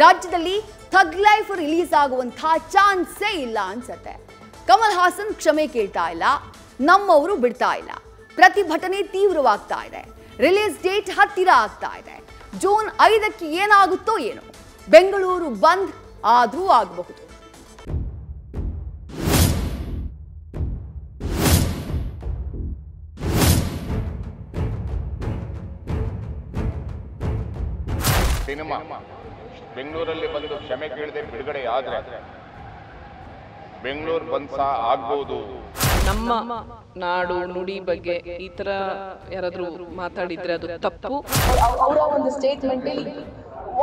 ರಾಜ್ಯದಲ್ಲಿ ಥಗ್ life release ಆಗುವಂತಹ ಚಾನ್ಸೇ ಇಲ್ಲ ಅನ್ಸುತ್ತೆ. ಕಮಲ್ ಹಾಸನ್ ಕ್ಷಮೆ ಕೇಳ್ತಾ ಇಲ್ಲ, ನಮ್ಮವರು ಬಿಡ್ತಾ ಇಲ್ಲ. ಪ್ರತಿಭಟನೆ ತೀವ್ರವಾಗ್ತಾ ಇದೆ. ರಿಲೀಸ್ ಡೇಟ್ ಹತ್ತಿರ ಆಗ್ತಾ ಇದೆ. ಜೂನ್ 5ಕ್ಕೆ ಏನಾಗುತ್ತೋ ಏನೋ. ಬೆಂಗಳೂರು ಬಂದ್ ಆದ್ರೂ ಆಗಬಹುದು. ಸಿನಿಮಾ ಬೆಂಗಳೂರಲ್ಲಿ ಬಂದು ಕ್ಷಮೆ ಕೇಳದೆ ಬಿಡುಗಡೆ ಆದ್ರೆ ಬೆಂಗಳೂರು ಬಂದ್ ಸಹ ಆಗ್ಬಹುದು. ನಮ್ಮ ನಾಡು ನುಡಿ ಬಗ್ಗೆ ಈ ತರ ಯಾರಾದ್ರೂ ಮಾತಾಡಿದ್ರೆ ಅದು ತಪ್ಪು. ಅವರ ಒಂದು ಸ್ಟೇಟ್ಮೆಂಟ್ ಅಲ್ಲಿ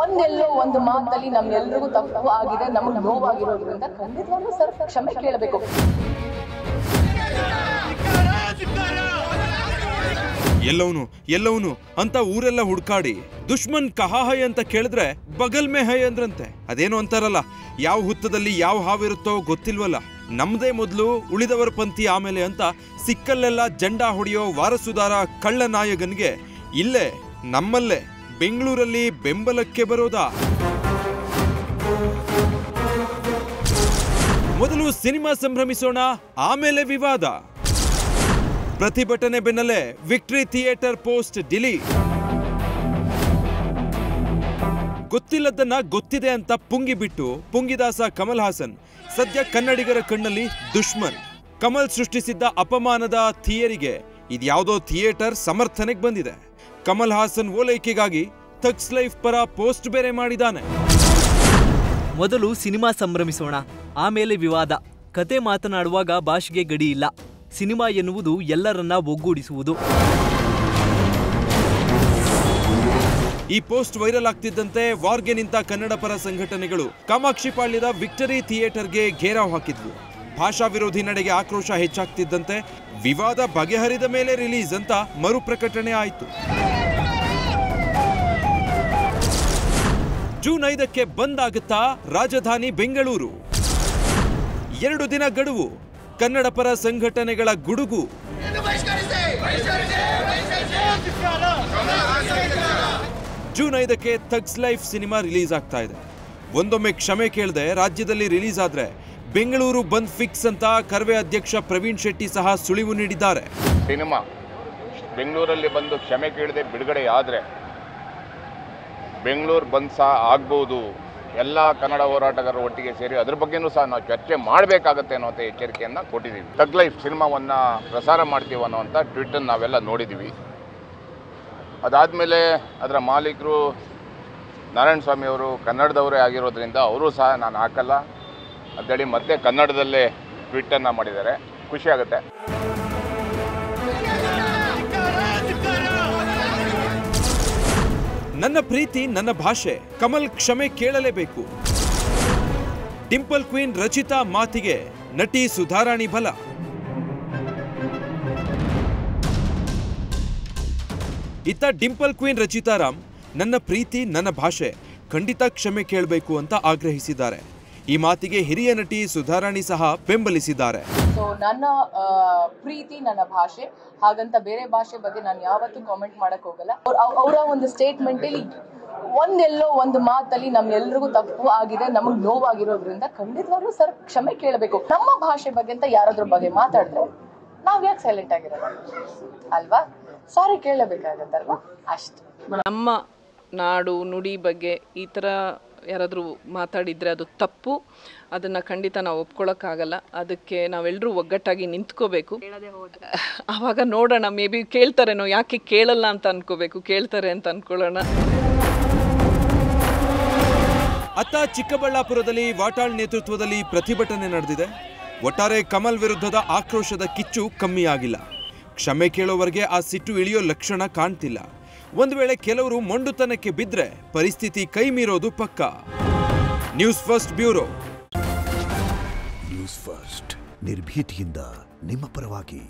ಒಂದೆಲ್ಲೋ ಒಂದು ಮಾತಲ್ಲಿ ನಮ್ಗೆಲ್ರಿಗೂ ತಪ್ಪು ಆಗಿದೆ, ನಮಗೆ ನೋವಾಗಿರೋದ್ರಿಂದ ಖಂಡಿತವಾಗ್ಲೂ ಸರ್ ಕ್ಷಮೆ ಕೇಳಬೇಕು. ಎಲ್ಲವನು ಅಂತ ಊರೆಲ್ಲ ಹುಡ್ಕಾಡಿ ದುಶ್ಮನ್ ಕಹಾ ಹೈ ಅಂತ ಕೇಳಿದ್ರೆ ಬಗಲ್ ಮೇ ಹೈ ಅಂದ್ರಂತೆ. ಅದೇನು ಅಂತಾರಲ್ಲ, ಯಾವ ಹುತ್ತದಲ್ಲಿ ಯಾವ ಹಾವಿರುತ್ತೋ ಗೊತ್ತಿಲ್ವಲ್ಲ, ನಮ್ದೇ ಮೊದಲು ಉಳಿದವರ ಪಂಥಿ ಆಮೇಲೆ ಅಂತ ಸಿಕ್ಕಲ್ಲೆಲ್ಲ ಜಂಡಾ ಹೊಡೆಯೋ ವಾರಸುದಾರ ಕಳ್ಳ ನಾಯಕನ್ಗೆ ಇಲ್ಲೇ ನಮ್ಮಲ್ಲೇ ಬೆಂಗಳೂರಲ್ಲಿ ಬೆಂಬಲಕ್ಕೆ ಬರೋದಾ? ಮೊದಲು ಸಿನಿಮಾ ಸಂಭ್ರಮಿಸೋಣ, ಆಮೇಲೆ ವಿವಾದ. ಪ್ರತಿಭಟನೆ ಬೆನ್ನಲ್ಲೇ ವಿಕ್ಟರಿ ಥಿಯೇಟರ್ ಪೋಸ್ಟ್ ಡಿಲೀಟ್. ಗೊತ್ತಿಲ್ಲದನ್ನ ಗೊತ್ತಿದೆ ಅಂತ ಪುಂಗಿಬಿಟ್ಟು ಪುಂಗಿದಾಸ ಕಮಲ್ ಹಾಸನ್ ಸದ್ಯ ಕನ್ನಡಿಗರ ಕಣ್ಣಲ್ಲಿ ದುಶ್ಮನ್. ಕಮಲ್ ಸೃಷ್ಟಿಸಿದ್ದ ಅಪಮಾನದ ಥಿಯರಿಗೆ ಇದ್ಯಾವುದೋ ಥಿಯೇಟರ್ ಸಮರ್ಥನೆಗೆ ಬಂದಿದೆ. ಕಮಲ್ ಹಾಸನ್ ಓಲೈಕೆಗಾಗಿ ಥಗ್ಸ್ ಲೈಫ್ ಪರ ಪೋಸ್ಟ್ ಬೇರೆ ಮಾಡಿದಾನೆ. ಮೊದಲು ಸಿನಿಮಾ ಸಂಭ್ರಮಿಸೋಣ, ಆಮೇಲೆ ವಿವಾದ. ಕತೆ ಮಾತನಾಡುವಾಗ ಭಾಷೆಗೆ ಗಡಿ ಇಲ್ಲ. ಸಿನಿಮಾ ಎನ್ನುವುದು ಎಲ್ಲರನ್ನ ಒಗ್ಗೂಡಿಸುವುದು. ಈ ಪೋಸ್ಟ್ ವೈರಲ್ ಆಗ್ತಿದ್ದಂತೆ ವಾರ್ಗೆ ನಿಂತ ಕನ್ನಡ ಪರ ಸಂಘಟನೆಗಳು ಕಾಮಾಕ್ಷಿ ಪಾಳ್ಯದ ವಿಕ್ಟರಿ ಥಿಯೇಟರ್ಗೆ ಘೇರಾವ್ ಹಾಕಿದ್ವು. ಭಾಷಾ ವಿರೋಧಿ ನಡೆಗೆ ಆಕ್ರೋಶ ಹೆಚ್ಚಾಗ್ತಿದ್ದಂತೆ ವಿವಾದ ಬಗೆಹರಿದ ಮೇಲೆ ರಿಲೀಸ್ ಅಂತ ಮರುಪ್ರಕಟಣೆ ಆಯಿತು. ಜೂನ್ 5ಕ್ಕೆ ಬಂದ್ ಆಗುತ್ತಾ ರಾಜಧಾನಿ ಬೆಂಗಳೂರು? 2 ದಿನ ಗಡುವು. ಕನ್ನಡ ಪರ ಸಂಘಟನೆಗಳ ಗುಡುಗು. ಜೂನ್ 5ಕ್ಕೆ ಥಗ್ಸ್ ಲೈಫ್ ಸಿನಿಮಾ ರಿಲೀಸ್ ಆಗ್ತಾ ಇದೆ. ಒಂದೊಮ್ಮೆ ಕ್ಷಮೆ ಕೇಳದೆ ರಾಜ್ಯದಲ್ಲಿ ರಿಲೀಸ್ ಆದ್ರೆ ಬೆಂಗಳೂರು ಬಂದ್ ಫಿಕ್ಸ್ ಅಂತ ಕರ್ವೆ ಅಧ್ಯಕ್ಷ ಪ್ರವೀಣ್ ಶೆಟ್ಟಿ ಸಹ ಸುಳಿವು ನೀಡಿದ್ದಾರೆ. ಸಿನಿಮಾ ಬೆಂಗಳೂರಲ್ಲಿ ಬಂದು ಕ್ಷಮೆ ಕೇಳದೆ ಬಿಡುಗಡೆ ಆದ್ರೆ ಬೆಂಗಳೂರು ಬಂದ್ ಸಹ ಆಗ್ಬಹುದು. ಎಲ್ಲ ಕನ್ನಡ ಹೋರಾಟಗಾರರ ಒಟ್ಟಿಗೆ ಸೇರಿ ಅದ್ರ ಬಗ್ಗೆನೂ ಸಹ ನಾವು ಚರ್ಚೆ ಮಾಡಬೇಕಾಗತ್ತೆ ಅನ್ನೋ ಎಚ್ಚರಿಕೆಯನ್ನು ಕೊಟ್ಟಿದ್ದೀವಿ. ಥಗ್ ಲೈಫ್ ಸಿನಿಮಾವನ್ನು ಪ್ರಸಾರ ಮಾಡ್ತೀವಿ ಅನ್ನೋವಂಥ ಟ್ವಿಟರ್ ನಾವೆಲ್ಲ ನೋಡಿದ್ದೀವಿ. ಅದಾದಮೇಲೆ ಅದರ ಮಾಲೀಕರು ನಾರಾಯಣ ಸ್ವಾಮಿ ಅವರು ಕನ್ನಡದವರೇ ಆಗಿರೋದ್ರಿಂದ ಅವರು ಸಹ ನಾನು ಹಾಕಲ್ಲ ಅಂತೇಳಿ ಮತ್ತೆ ಕನ್ನಡದಲ್ಲೇ ಟ್ವಿಟನ್ನು ಮಾಡಿದ್ದಾರೆ. ಖುಷಿಯಾಗುತ್ತೆ. ನನ್ನ ಪ್ರೀತಿ ನನ್ನ ಭಾಷೆ, ಕಮಲ್ ಕ್ಷಮೆ ಕೇಳಲೇಬೇಕು. ಡಿಂಪಲ್ ಕ್ವೀನ್ ರಚಿತಾ ಮಾತಿಗೆ ನಟಿ ಸುಧಾರಾಣಿ ಬಲ. ಇತ್ತ ಡಿಂಪಲ್ ಕ್ವೀನ್ ರಚಿತಾರಾಮ್ ನನ್ನ ಪ್ರೀತಿ ನನ್ನ ಭಾಷೆ, ಖಂಡಿತ ಕ್ಷಮೆ ಕೇಳಬೇಕು ಅಂತ ಆಗ್ರಹಿಸಿದ್ದಾರೆ. ಈ ಮಾತಿಗೆ ಹಿರಿಯ ನಟಿ ಸುಧಾರಾಣಿ ಸಹ ಬೆಂಬಲಿಸಿದ್ದಾರೆ. ಸೊ ನನ್ನ ಪ್ರೀತಿ ನನ್ನ ಭಾಷೆ, ಹಾಗಂತ ಬೇರೆ ಭಾಷೆ ಬಗ್ಗೆ ನಾನು ಯಾವತ್ತೂ ಕಾಮೆಂಟ್ ಮಾಡಕ್ ಹೋಗಲ್ಲ. ಅವರ ಒಂದು ಸ್ಟೇಟ್ಮೆಂಟ್ ಅಲ್ಲಿ ಒಂದೆಲ್ಲೋ ಒಂದು ಮಾತಲ್ಲಿ ನಮ್ಗೆಲ್ರಿಗೂ ತಪ್ಪು ಆಗಿದೆ, ನಮಗ್ ನೋವಾಗಿರೋದ್ರಿಂದ ಖಂಡಿತವಾಗ್ಲೂ ಸರ್ ಕ್ಷಮೆ ಕೇಳಬೇಕು. ನಮ್ಮ ಭಾಷೆ ಬಗ್ಗೆ ಅಂತ ಯಾರಾದ್ರ ಬಗ್ಗೆ ಮಾತಾಡಿದ್ರೆ ನಾವ್ ಯಾಕೆ ಸೈಲೆಂಟ್ ಆಗಿರೋದು ಅಲ್ವಾ? ಸಾರಿ ಕೇಳಬೇಕಾಗತ್ತಲ್ವಾ? ಅಷ್ಟೇ. ನಮ್ಮ ನಾಡು ನುಡಿ ಬಗ್ಗೆ ಈ ತರ ಯಾರಾದ್ರೂ ಮಾತಾಡಿದ್ರೆ ಅದು ತಪ್ಪು. ಅದನ್ನ ಖಂಡಿತ ನಾವು ಒಪ್ಕೊಳ್ಳೋಕ್ಕಾಗಲ್ಲ. ಅದಕ್ಕೆ ನಾವೆಲ್ಲರೂ ಒಗ್ಗಟ್ಟಾಗಿ ನಿಂತ್ಕೋಬೇಕು. ಆವಾಗ ನೋಡೋಣ, ಮೇ ಬಿ ಕೇಳ್ತಾರೇನೋ, ಯಾಕೆ ಕೇಳಲ್ಲ ಅಂತ ಅನ್ಕೋಬೇಕು, ಕೇಳ್ತಾರೆ ಅಂತ ಅನ್ಕೊಳ್ಳೋಣ. ಅತ್ತ ಚಿಕ್ಕಬಳ್ಳಾಪುರದಲ್ಲಿ ವಾಟಾಳ್ ನೇತೃತ್ವದಲ್ಲಿ ಪ್ರತಿಭಟನೆ ನಡೆದಿದೆ. ಒಟ್ಟಾರೆ ಕಮಲ್ ವಿರುದ್ಧದ ಆಕ್ರೋಶದ ಕಿಚ್ಚು ಕಮ್ಮಿಯಾಗಿಲ್ಲ. ಕ್ಷಮೆ ಕೇಳೋವರೆಗೆ ಆ ಸಿಟ್ಟು ಇಳಿಯೋ ಲಕ್ಷಣ ಕಾಣ್ತಿಲ್ಲ. ಒಂದು ವೇಳೆ ಕೆಲವರು ಮೊಂಡುತನಕ್ಕೆ ಬಿದ್ರೆ ಪರಿಸ್ಥಿತಿ ಕೈ ಮೀರೋದು ಪಕ್ಕಾ. News first bureau. News first ನಿರ್ಭೀತಿಯಿಂದ ನಿಮ್ಮ ಪರವಾಗಿ.